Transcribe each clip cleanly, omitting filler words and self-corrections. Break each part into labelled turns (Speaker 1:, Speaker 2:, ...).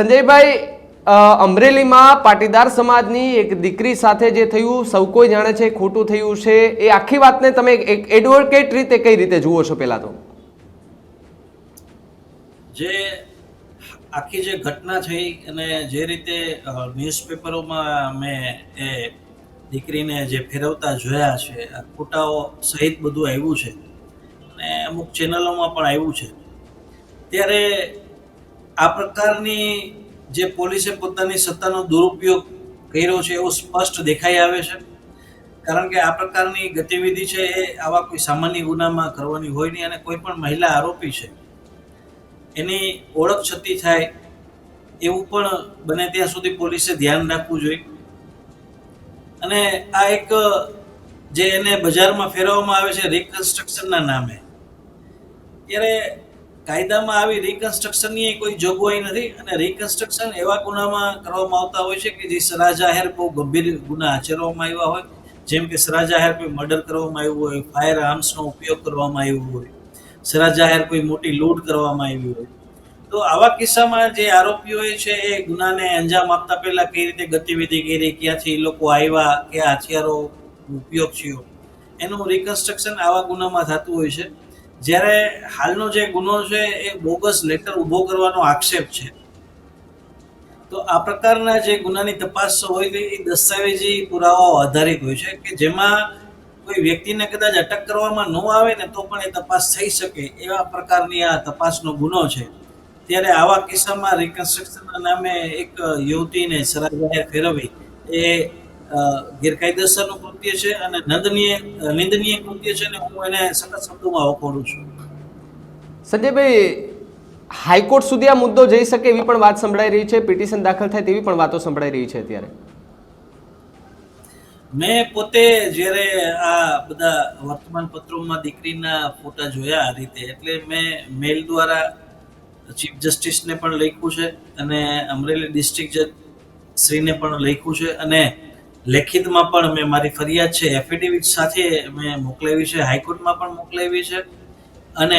Speaker 1: સંજયભાઈ, અમરેલીમાં પાટીદાર સમાજની એક દીકરી સાથે જે થયું સૌ કોઈ જાણે છે ખોટું થયું છે, એ આખી વાતને તમે એક એડવોકેટ રીતે કઈ રીતે જુઓ છો? પહેલા તો
Speaker 2: જે આખી જે ઘટના થઈ અને જે રીતે ન્યૂઝપેપરોમાં મેં એ દીકરીને જે ફેરવતા જોયા છે, આ ફોટાઓ સહિત બધું આવ્યું છે અને અમુક ચેનલોમાં પણ આવ્યું છે, ત્યારે આ પ્રકારની જે પોલીસે પોતાની સત્તાનો દુરુપયોગ કર્યો છે એવું સ્પષ્ટ દેખાઈ આવે છે. કારણ કે આ પ્રકારની ગતિવિધિ છે એ આવા કોઈ સામાન્ય ગુનામાં કરવાની હોય નહીં, અને કોઈ પણ મહિલા આરોપી છે એની ઓળખ છતી થાય એવું પણ બને ત્યાં સુધી પોલીસે ધ્યાન રાખવું જોઈએ. અને આ એક જે એને બજારમાં ફેરવવામાં આવે છે રિકન્સ્ટ્રક્શનના નામે, ત્યારે કાયદામાં આવી રિકન્સ્ટ્રક્શનની કોઈ જોગવાઈ નથી, અને રિકન્સ્ટ્રક્શન એવા ગુનામાં કરવામાં આવતા હોય છે કે જે સરા જાહેર બહુ ગંભીર ગુના આચરવામાં આવ્યા હોય, જેમ કે સરા જાહેર કોઈ મર્ડર કરવામાં આવ્યું હોય, ફાયર આર્મ્સનો ઉપયોગ કરવામાં આવ્યો હોય, સરા જાહેર કોઈ મોટી લૂંટ કરવામાં આવી હોય, તો આવા કિસ્સામાં જે આરોપીઓ છે એ ગુનાને અંજામ આપતા પહેલા કઈ રીતે ગતિવિધિ કરી, ક્યાંથી લોકો આવ્યા, કયા હથિયારો ઉપયોગ થયો, એનું રિકન્સ્ટ્રક્શન આવા ગુનામાં થતું હોય છે. જ્યારે હાલનો જે ગુનો છે એ બોગસ લેટર ઊભો કરવાનો આક્ષેપ છે, તો આ પ્રકારના જે ગુનાની તપાસ હોય એ દસ્તાવેજી પુરાવાઓ આધારિત હોય છે, કે જેમાં કોઈ વ્યક્તિને કદાચ અટક કરવામાં ન આવે ને તો પણ એ તપાસ થઈ શકે એવા પ્રકારની આ તપાસનો ગુનો છે. ત્યારે આવા કિસ્સામાં રિકન્સ્ટ્રક્શનના નામે એક યુવતીને સરા જાહેર ફેરવવી એ ગેરકાયદેસરનું કૃત્ય છે અને નિંદનીય કૃત્ય છે, અને હું એને સખત શબ્દોમાં વખોડું છું.
Speaker 1: સંજયભાઈ, હાઈકોર્ટ સુધી આ મુદ્દો જઈ શકે એવી પણ વાત સંભળાઈ રહી છે, પિટિશન દાખલ થાય તેવી પણ વાતો સંભળાઈ રહી છે. અત્યારે
Speaker 2: મેં પોતે જ્યારે આ બધા વર્તમાન પત્રોમાં દીકરીના ફોટા જોયા આ રીતે, એટલે મેં મેલ દ્વારા ચીફ જસ્ટિસને પણ લખ્યું છે અને અમરેલી ડિસ્ટ્રિક્ટ જજ શ્રીને પણ લખ્યું છે, અને લેખિતમાં પણ મેં મારી ફરિયાદ છે એફિડેવિટ સાથે મેં મોકલાવી છે, હાઈકોર્ટમાં પણ મોકલાવી છે અને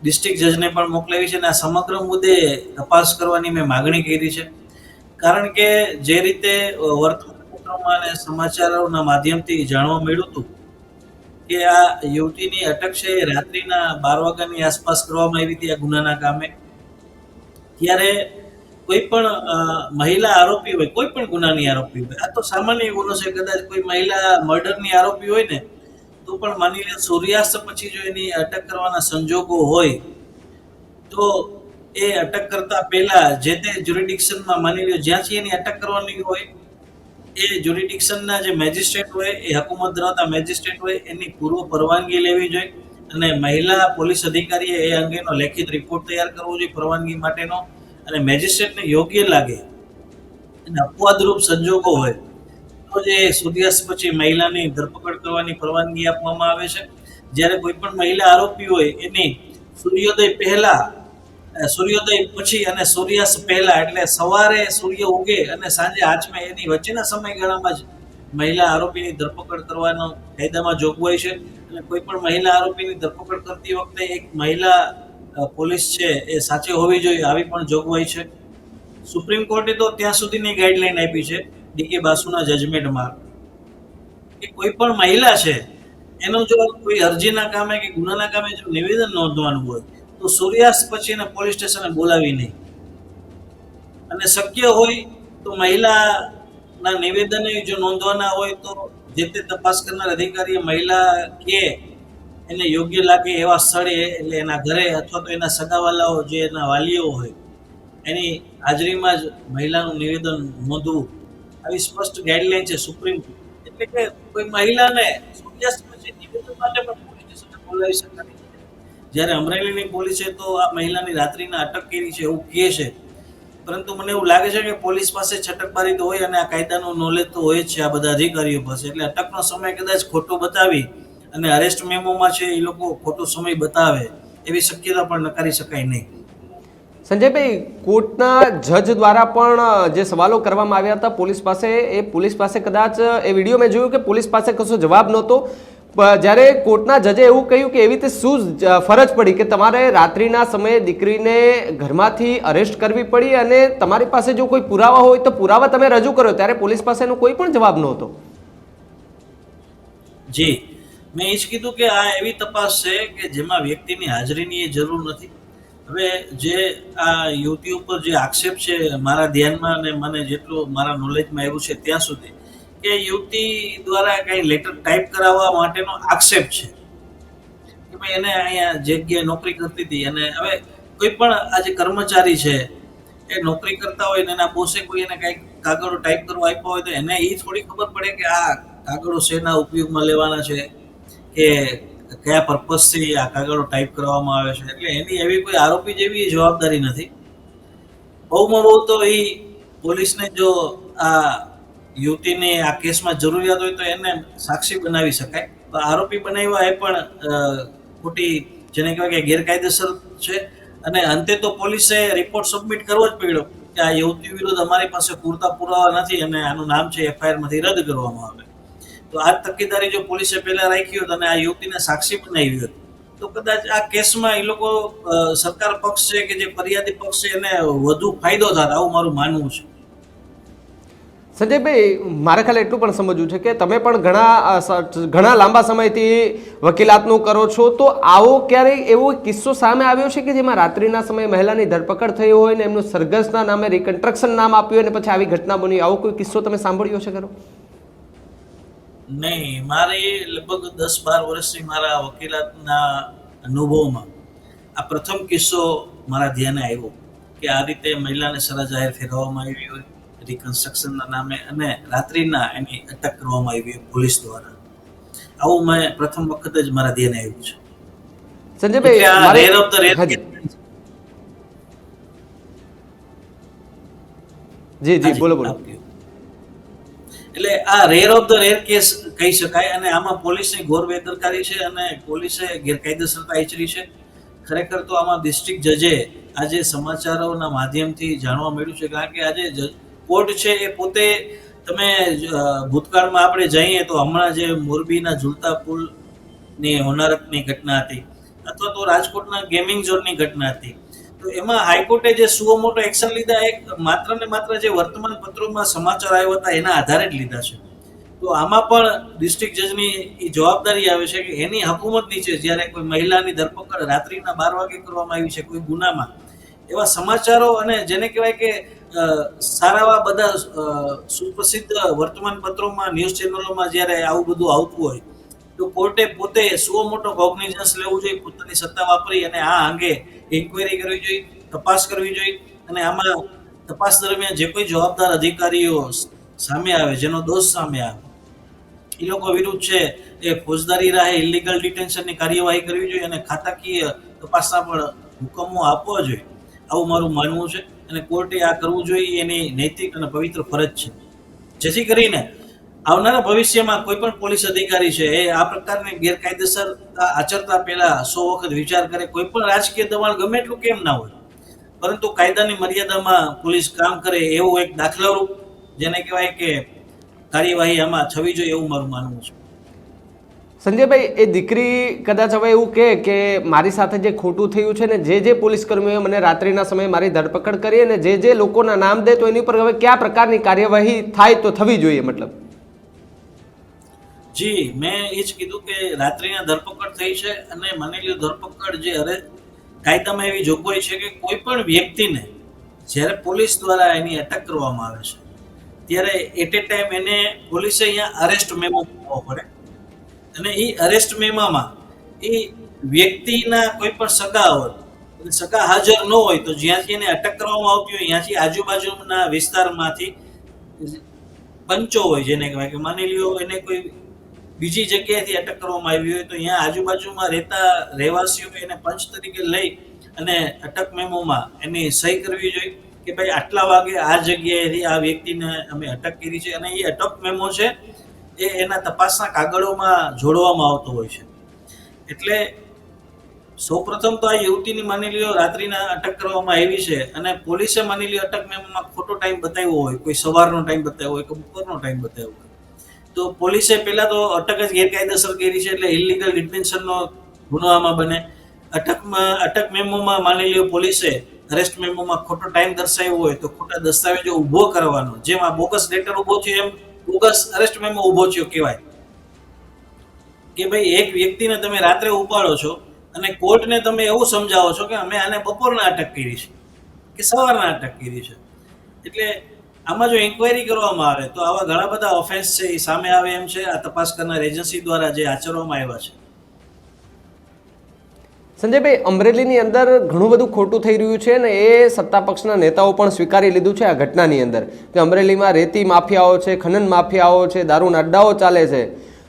Speaker 2: ડિસ્ટ્રિક્ટ જજને પણ મોકલાવી છે. અને આ સમગ્ર મુદ્દે તપાસ કરવાની મેં માગણી કરી છે. કારણ કે જે રીતે વર્તમાનપત્રોમાં અને સમાચારોના માધ્યમથી જાણવા મળ્યું હતું કે આ યુવતીની અટક છે એ રાત્રિના 12 વાગ્યાની આસપાસ કરવામાં આવી હતી આ ગુનાના કામે, ત્યારે કોઈ પણ મહિલા આરોપી હોય, કોઈ પણ ગુનાની આરોપી હોય, આ તો સામાન્ય ગુનો છે, કદાચ કોઈ મહિલા મર્ડરની આરોપી હોય ને તો પણ માની લે સૂર્યાસ્ત પછી જો એની અટક કરવાના સંજોગો હોય તો એ અટક કરતા પહેલા જે તે જ્યુરિડિક્શનમાં, માની લો જ્યાંથી એની અટક કરવાની હોય એ જ્યુરિડિક્શનના જે મેજિસ્ટ્રેટ હોય, એ હકુમત ધરાવતા મેજિસ્ટ્રેટ હોય, એની પૂર્વ પરવાનગી લેવી જોઈએ, અને મહિલા પોલીસ અધિકારીએ એ અંગેનો લેખિત રિપોર્ટ તૈયાર કરવો જોઈએ પરવાનગી માટેનો, અને મેજિસ્ટ્રેટને યોગ્ય લાગે અને અપવાદરૂપ સંજોગો હોય તો જે સૂર્યાસ્ત પછી મહિલાની ધરપકડ કરવાની પરવાનગી આપવામાં આવે છે. જ્યારે કોઈ પણ મહિલા આરોપી હોય એની સૂર્યોદય પહેલા, સૂર્યોદય પછી અને સૂર્યાસ્ત પહેલા, એટલે સવારે સૂર્ય ઉગે અને સાંજે આથમે એની વચ્ચેના સમયગાળામાં જ મહિલા આરોપીની ધરપકડ કરવાનો કાયદામાં જોગવાઈ છે. અને કોઈ પણ મહિલા આરોપીની ધરપકડ કરતી વખતે એક મહિલા પોલીસ છે એ સાચી હોવી જોઈએ, આવી પણ જોગવાઈ છે. સુપ્રીમ કોર્ટે તો ત્યાં સુધીની ગાઈડલાઈન આપી છે ડીકે બાસુના જજમેન્ટમાં કે કોઈ પણ મહિલા છે એનું જો કોઈ અરજીના કામે કે ગુનાના કામે જો નિવેદન નોંધવાનું હોય તો સૂર્યાસ્ત પછી એને પોલીસ સ્ટેશને બોલાવી નહીં, અને શક્ય હોય તો મહિલાના નિવેદન જો નોંધવાના હોય તો જે તે તપાસ કરનાર અધિકારીએ મહિલા કે એને યોગ્ય લાગે એવા સ્થળે, એટલે એના ઘરે અથવા તો એના સગાવાલાઓ જે એના વાલીઓ હોય એની હાજરીમાં જ મહિલાનું નિવેદન નોંધવું, આવી સ્પષ્ટ ગાઈડલાઈન છે સુપ્રીમ કોર્ટ. એટલે કે કોઈ મહિલાને સૂર્યાસ્ત પછી નિવેદન માટે પણ પોલીસ સ્ટેશને બોલાવી શકાય. જ્યારે અમરેલીની પોલીસે તો આ મહિલાની રાત્રિના અટક કરી છે એવું કહે છે, પરંતુ મને એવું લાગે છે કે પોલીસ પાસે છટકબારી તો હોય અને આ કાયદાનું નોલેજ તો હોય જ છે આ બધા અધિકારીઓ પાસે, એટલે અટકનો સમય કદાચ ખોટો બતાવી અને અરેસ્ટ મેમોમાં છે એ લોકો ખોટો સમય બતાવે એવી શક્યતા પણ નકારી શકાય નહીં.
Speaker 1: સંજયભાઈ, કોર્ટના જજ દ્વારા પણ જે સવાલો કરવામાં આવ્યા હતા પોલીસ પાસે, એ પોલીસ પાસે કદાચ એ વિડીયો મેં જોયું કે પોલીસ પાસે કશો જવાબ નહોતો, જ્યારે કોર્ટના જજે એવું કહ્યું કે એવી રીતે શું ફરજ પડી કે તમારે રાત્રિના સમયે દીકરીને ઘરમાંથી અરેસ્ટ કરવી પડી અને તમારી પાસે જો કોઈ પુરાવા હોય તો પુરાવા તમે રજૂ કરો, ત્યારે પોલીસ પાસેનો કોઈ પણ જવાબ નહોતો?
Speaker 2: જી, મેં એ જ કીધું કે આ એવી તપાસ છે કે જેમાં વ્યક્તિની હાજરીની એ જરૂર નથી. હવે જે આ યુવતી ઉપર જે આક્ષેપ છે મારા ધ્યાનમાં અને મને જેટલું મારા નોલેજમાં આવ્યું છે ત્યાં સુધી, કે યુવતી દ્વારા કઈ લેટર ટાઈપ કરાવવા માટેનો આક્ષેપ છે કે ભાઈ એને અહીંયા જગ્યાએ નોકરી કરતી હતી અને હવે કોઈ પણ આ જે કર્મચારી છે એ નોકરી કરતા હોય ને એના બોસે કોઈ એને કઈ કાગળો ટાઈપ કરવા આપ્યા હોય તો એને એ થોડી ખબર પડે કે આ કાગળો શેના ઉપયોગમાં લેવાના છે કે કયા પર્પઝથી આ કાગળો ટાઈપ કરવામાં આવે છે. એટલે એની એવી કોઈ આરોપી જેવી જવાબદારી નથી. બહુમાં બહુ તો એ પોલીસને જો આ યુવતીની આ કેસમાં જરૂરિયાત હોય તો એને સાક્ષી બનાવી શકાય. આરોપી બનાવ્યા એ પણ ખોટી જેને કહેવાય કે ગેરકાયદેસર છે. અને અંતે તો પોલીસે રિપોર્ટ સબમિટ કરવો જ પડ્યો કે આ યુવતી વિરુદ્ધ અમારી પાસે પૂરતા પુરાવા નથી અને આનું નામ છે એફઆઈઆર માંથી રદ કરવામાં આવે. તો આ તકેદારી જો પોલીસે પહેલા રાખી હોત અને આ યુવતીને સાક્ષી બનાવી હોત તો કદાચ આ કેસમાં એ લોકો સરકાર પક્ષ છે કે જે ફરિયાદી પક્ષ છે એને વધુ ફાયદો થાય, આવું મારું માનવું છે.
Speaker 1: સંજયભાઈ, મારે ખાલી એટલું પણ સમજવું છે કે તમે પણ ઘણા લાંબા સમયથી વકીલાતનું કરો છો, તો આવો ક્યારેય એવો કિસ્સો સામે આવ્યો છે કે જેમાં રાત્રિના સમયે મહિલાની ધરપકડ થઈ હોય ને એમનું સરઘસના નામે રિકન્સ્ટ્રક્શન નામ આપ્યું અને પછી આવી ઘટના બની, આવો કોઈ કિસ્સો તમે સાંભળ્યો છે ખરો?
Speaker 2: નહીં, મારી લગભગ 10-12 વર્ષથી મારા વકીલાતના અનુભવમાં આ પ્રથમ કિસ્સો મારા ધ્યાને આવ્યો કે આ રીતે મહિલાને સજા જાહેર ફેરવવામાં આવી હોય રિકન્સ્ટ્રક્શનના નામે અને રાત્રિના એની અટક કરવામાં આવી પોલીસ દ્વારા. આવું મેં પ્રથમ વખત જ મારા ધ્યાને આવ્યું છે.
Speaker 1: સંજયભાઈ, જી જી બોલો બોલો.
Speaker 2: એટલે આ rare of the rare case કહી શકાય અને આમાં પોલીસની ઘોર બેદરકારી છે અને પોલીસે ગેરકાયદેસરતા આચરી છે. ખરેખર તો આમાં ડિસ્ટ્રિક્ટ જજે આજે સમાચારોના માધ્યમથી જાણવા મળ્યું છે, કારણ કે આજે કોર્ટ છે એ પોતે તમે ભૂતકાળમાં આપણે જઈએ તો હમણાં જે મોરબીના ઝૂલતા પુલની હોનારતની ઘટના હતી અથવા તો રાજકોટના ગેમિંગ ઝોનની ઘટના હતી, તો એમાં હાઈકોર્ટે જે સુઓ મોટો એક્શન લીધા એક માત્ર ને માત્ર જે વર્તમાન પત્રોમાં સમાચાર આવ્યા હતા એના આધારે જ લીધા છે. તો આમાં પણ ડિસ્ટ્રિક્ટ જજની એ જવાબદારી આવે છે કે એની હકુમત નીચે જ્યારે કોઈ મહિલાની ધરપકડ રાત્રિના 12 વાગે કરવામાં આવી છે કોઈ ગુનામાં, એવા સમાચારો અને જેને કહેવાય કે સારા બધા સુપ્રસિદ્ધ વર્તમાન પત્રોમાં ન્યૂઝ ચેનલોમાં જ્યારે આવું બધું આવતું હોય તો કોર્ટે પોતે સુઓ મોટો કોગ્નિઝન્સ લેવું જોઈએ, પોતાની સત્તા વાપરી અને આ અંગે ઇન્ક્વાયરી કરવી જોઈએ, તપાસ કરવી જોઈએ અને આમાં તપાસ દરમિયાન જે કોઈ જવાબદાર અધિકારીઓ સામે આવે, જેનો દોષ સામે આવે, એ લોકો વિરુદ્ધ છે એ ફોજદારી રાહે ઇલીગલ ડિટેન્શનની કાર્યવાહી કરવી જોઈએ અને ખાતાકીય તપાસના પણ હુકમો આપવા જોઈએ, આવું મારું માનવું છે. અને કોર્ટે આ કરવું જોઈએ, એની નૈતિક અને પવિત્ર ફરજ છે, જેથી કરીને આવનારા ભવિષ્યમાં કોઈ પણ પોલીસ અધિકારી છે એ આ પ્રકારની ગેરકાયદેસર આચરતા પહેલા 100 વખત વિચાર કરે. કોઈ પણ રાજકીય દબાણ ગમે એટલું કેમ ના હોય, પરંતુ કાયદાની મર્યાદામાં પોલીસ કામ કરે એવું એક દાખલારૂપ જેને કહેવાય કે કાર્યવાહી આમાં થવી જોઈએ, એવું મારું માનવું છે.
Speaker 1: સંજયભાઈ, એ દીકરી કદાચ હવે એવું કે મારી સાથે જે ખોટું થયું છે ને જે પોલીસ કર્મીઓએ મને રાત્રિના સમયે મારી ધરપકડ કરી અને જે લોકોના નામ દે તો એની ઉપર હવે કયા પ્રકારની કાર્યવાહી થાય તો થવી જોઈએ? મતલબ
Speaker 2: જી, મેં એ જ કીધું કે રાત્રિના ધરપકડ થઈ છે અને માની લો ધરપકડ જે કાયદામાં એવી જોગવાઈ છે કે કોઈ પણ વ્યક્તિને જ્યારે પોલીસ દ્વારા એની અટક કરવામાં આવે છે ત્યારે એટ એ ટાઈમ એને પોલીસે અહીંયા અરેસ્ટ મેમો આપવો પડે અને એ અરેસ્ટ મેમામાં એ વ્યક્તિના કોઈ પણ સગા હોય, સગા હાજર ન હોય તો જ્યાંથી એને અટક કરવામાં આવતી હોય ત્યાંથી આજુબાજુના વિસ્તારમાંથી પંચો હોય, જેને કહેવાય કે માની લ્યો એને કોઈ બીજી જગ્યાએથી અટક કરવામાં આવી હોય તો અહીંયા આજુબાજુમાં રહેવાસીઓ એને પંચ તરીકે લઈ અને અટક મેમોમાં એની સહી કરવી જોઈએ કે ભાઈ આટલા વાગે આ જગ્યાએથી આ વ્યક્તિને અમે અટક કરી છે અને એ અટક મેમો છે એ એના તપાસના કાગળોમાં જોડવામાં આવતો હોય છે. એટલે સૌપ્રથમ તો આ યુવતીની માની લ્યો રાત્રિના અટક કરવામાં આવી છે અને પોલીસે માની લ્યો અટક મેમોમાં ખોટો ટાઈમ બતાવ્યો હોય, કોઈ સવારનો ટાઈમ બતાવ્યો હોય કે બપોરનો ટાઈમ બતાવ્યો હોય, તો પોલીસે પહેલા તો અટક જ ગેરકાયદેસર કરી છે, એટલે ઇલીગલ ડિટેન્શનનો ગુનો આમાં બને. અટક મેમોમાં માની લ્યો પોલીસે અરેસ્ટ મેમોમાં ખોટો ટાઈમ દર્શાવ્યો હોય તો ખોટા દસ્તાવેજો ઊભો કરવાનો, જેમ આ બોગસ લેટર ઊભો થયો એમ બોગસ અરેસ્ટ મેમો ઊભો થયો કહેવાય. કે ભાઈ એક વ્યક્તિને તમે રાત્રે ઉપાડો છો અને કોર્ટને તમે એવું સમજાવો છો કે અમે આને બપોરના અટક કરી છે કે સવારના અટક કરી છે. એટલે આમાં જો ઇન્ક્વાયરી કરવામાં આવે તો આવા ઘણા બધા ઓફેન્સ છે એ સામે આવે એમ છે, આ તપાસ કરનાર એજન્સી દ્વારા જે આચરવામાં આવ્યા છે.
Speaker 1: સંજયભાઈ, અમરેલીની અંદર ઘણું બધું ખોટું થઈ રહ્યું છે ને એ સત્તા પક્ષના નેતાઓ પણ સ્વીકારી લીધું છે આ ઘટનાની અંદર કે અમરેલીમાં રેતી માફિયાઓ છે, ખનન માફિયાઓ છે, દારૂના અડ્ડાઓ ચાલે છે.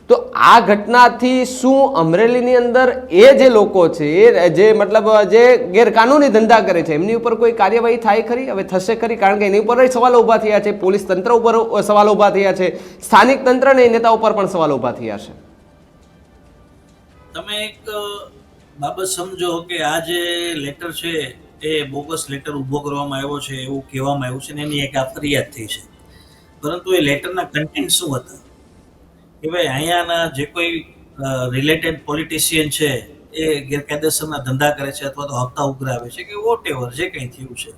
Speaker 1: તો આ ઘટનાથી શું અમરેલીની અંદર એ જે લોકો છે એ જે મતલબ જે ગેરકાનૂની ધંધા કરે છે એમની ઉપર કોઈ કાર્યવાહી થાય ખરી? હવે થશે ખરી? કારણ કે એની ઉપર સવાલો ઊભા થયા છે, પોલીસ તંત્ર ઉપર સવાલો ઊભા થયા છે, સ્થાનિક તંત્ર અને નેતા ઉપર પણ સવાલો ઊભા થયા છે.
Speaker 2: તમે એક બાબત સમજો કે આ જે લેટર છે એ બોગસ લેટર ઊભો કરવામાં આવ્યો છે એવું કહેવામાં આવ્યું છે ને એની એક આ ફરિયાદ થઈ છે. પરંતુ એ લેટરના કન્ટેન્ટ શું હતા કે ભાઈ અહીંયાના જે કોઈ રિલેટેડ પોલિટિશિયન છે એ ગેરકાયદેસરના ધંધા કરે છે અથવા તો હપ્તા ઉઘરાવે છે કે વોટ એવર જે કંઈ થયું છે,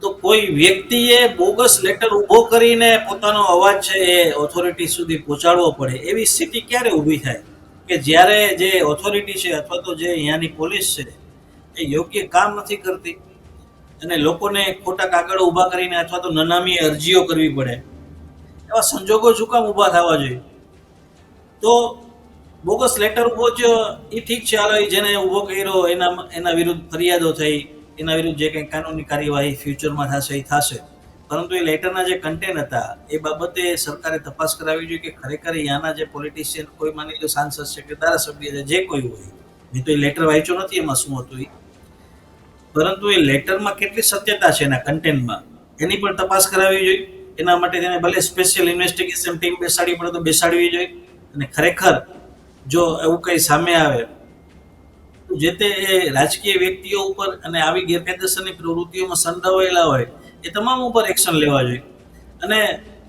Speaker 2: તો કોઈ વ્યક્તિએ બોગસ લેટર ઊભો કરીને પોતાનો અવાજ છે એ ઓથોરિટી સુધી પહોંચાડવો પડે એવી સ્થિતિ ક્યારે ઊભી થાય કે જ્યારે જે ઓથોરિટી છે અથવા તો જે અહીંયાની પોલીસ છે એ યોગ્ય કામ નથી કરતી અને લોકોને ખોટા કાગળો ઊભા કરીને અથવા તો નનામી અરજીઓ કરવી પડે. એવા સંજોગો શું કામ ઊભા થવા જોઈએ? તો બોગસ લેટર ઊભો થયો એ ઠીક છે, હાલો જેને ઊભો કર્યો એના વિરુદ્ધ ફરિયાદો થઈ, એના વિરુદ્ધ જે કંઈ કાનૂની કાર્યવાહી ફ્યુચરમાં થશે એ થશે. પરંતુ એ લેટરના જે કન્ટેન્ટ હતા એ બાબતે સરકારે તપાસ કરાવવી જોઈએ કે ખરેખર અહીંયાના જે પોલિટિશિયન કોઈ માની લો સાંસદ છે કે ધારાસભ્ય છે જે કોઈ હોય, મેં તો એ લેટર વાંચ્યો નથી એમાં શું હતું એ, પરંતુ એ લેટરમાં કેટલી સત્યતા છે એના કન્ટેન્ટમાં એની પણ તપાસ કરાવવી જોઈએ. એના માટે તેને ભલે સ્પેશિયલ ઇન્વેસ્ટિગેશન ટીમ બેસાડવી પડે તો બેસાડવી જોઈએ. અને ખરેખર જો એવું કંઈ સામે આવે તો જે તે રાજકીય વ્યક્તિઓ ઉપર અને આવી ગેરકાયદેસરની પ્રવૃત્તિઓમાં સંડોવાયેલા હોય એ તમામ ઉપર એક્શન લેવા જોઈએ. અને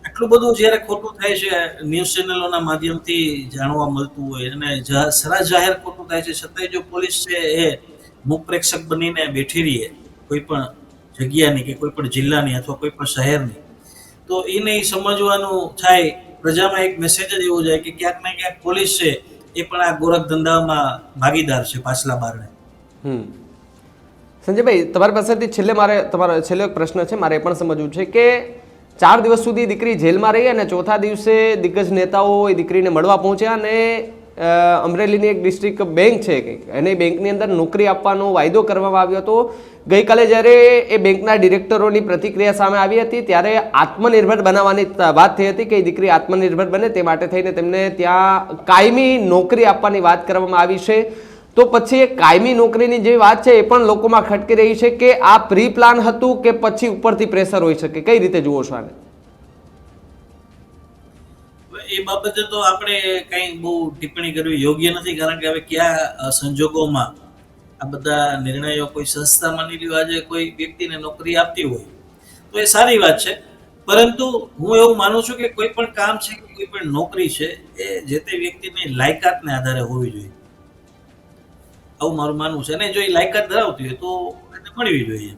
Speaker 2: આટલું બધું જ્યારે ખોટું થાય છે ન્યૂઝ ચેનલોના માધ્યમથી જાણવા મળતું હોય અને સરા જાહેર ખોટું થાય છે છતાંય જો પોલીસ છે એ મુખ પ્રેક્ષક બનીને બેઠી રહીએ કોઈ પણ જગ્યાની કે કોઈ પણ જિલ્લાની અથવા કોઈ પણ શહેરની, તો એને સમજવાનું થાય, પ્રજામાં એક મેસેજ જ એવો જાય કે ક્યાંક ને ક્યાંક પોલીસ છે એ પણ આ ગોરખ ધંધામાં ભાગીદાર છે પાછલા બારણે.
Speaker 1: સંજયભાઈ, તમારી પાસેથી તમારો છેલ્લો એક પ્રશ્ન છે, મારે એ પણ સમજવું છે કે 4 દિવસ સુધી દીકરી જેલમાં રહી અને ચોથા દિવસે દિગ્ગજ નેતાઓ એ દીકરીને મળવા પહોંચ્યા અને અમરેલીની એક ડિસ્ટ્રિક્ટ બેંક છે એને બેંકની અંદર નોકરી આપવાનો વાયદો કરવામાં આવ્યો હતો. ગઈકાલે જ્યારે એ બેંકના ડિરેક્ટરોની પ્રતિક્રિયા સામે આવી હતી ત્યારે આત્મનિર્ભર બનાવવાની વાત થઈ હતી કે દીકરી આત્મનિર્ભર બને તે માટે થઈને તેમને ત્યાં કાયમી નોકરી આપવાની વાત કરવામાં આવી છે. તો પછી એ કાયમી નોકરીની જે વાત છે એ પણ લોકોમાં ખટકી રહી છે કે આ પ્રી પ્લાન હતું કે પછી ઉપરથી પ્રેશર હોઈ શકે, કઈ રીતે જુઓ છો આને?
Speaker 2: એ બાબતે તો આપણે કંઈ બહુ ટિપ્પણી કરવી યોગ્ય નથી, કારણ કે હવે કયા સંજોગોમાં આ બધા નિર્ણયો કોઈ સંસ્થા માની લ્યો આજે કોઈ વ્યક્તિને નોકરી આપતી હોય તો એ સારી વાત છે. પરંતુ હું એવું માનું છું કે કોઈ પણ કામ છે કે કોઈ પણ નોકરી છે એ જે તે વ્યક્તિની લાયકાતને આધારે હોવી જોઈએ, આવું મારું માનવું છે. અને જો એ લાયકાત ધરાવતી હોય તો એને મળવી જોઈએ.